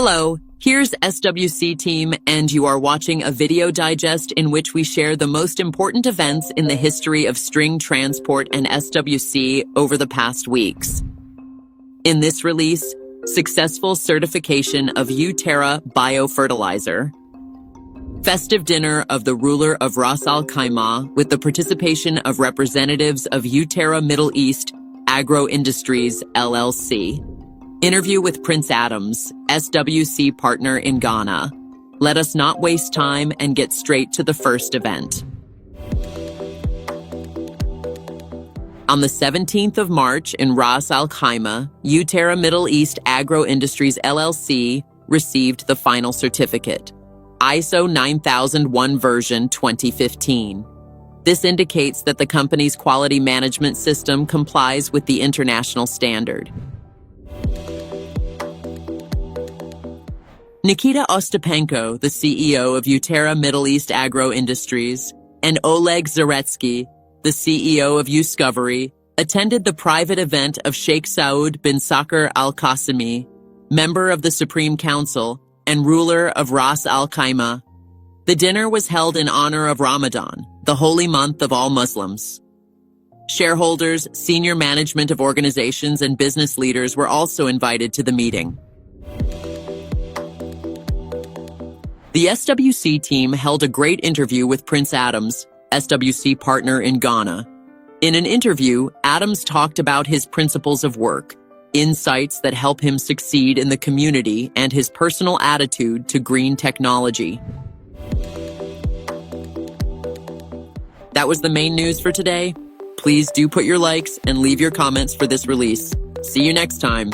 Hello, here's SWC team, and you are watching a video digest in which we share the most important events in the history of string transport and SWC over the past weeks. In this release, successful certification of uTerra biofertilizer, festive dinner of the ruler of Ras Al Khaimah with the participation of representatives of uTerra Middle East Agro Industries LLC, interview with Prince Adams, SWC partner in Ghana. Let us not waste time and get straight to the first event. On the 17th of March in Ras Al Khaimah, uTerra Middle East Agro Industries LLC received the final certificate, ISO 9001 version 2015. This indicates that the company's quality management system complies with the international standard. Nikita Ostapenko, the CEO of uTerra Middle East Agro Industries, and Oleg Zaretsky, the CEO of uScovery, attended the private event of Sheikh Saud bin Sakr al-Qasimi, member of the Supreme Council and ruler of Ras Al Khaimah. The dinner was held in honor of Ramadan, the holy month of all Muslims. Shareholders, senior management of organizations, and business leaders were also invited to the meeting. The SWC team held a great interview with Prince Adams, SWC partner in Ghana. In an interview, Adams talked about his principles of work, insights that help him succeed in the community, and his personal attitude to green technology. That was the main news for today. Please do put your likes and leave your comments for this release. See you next time.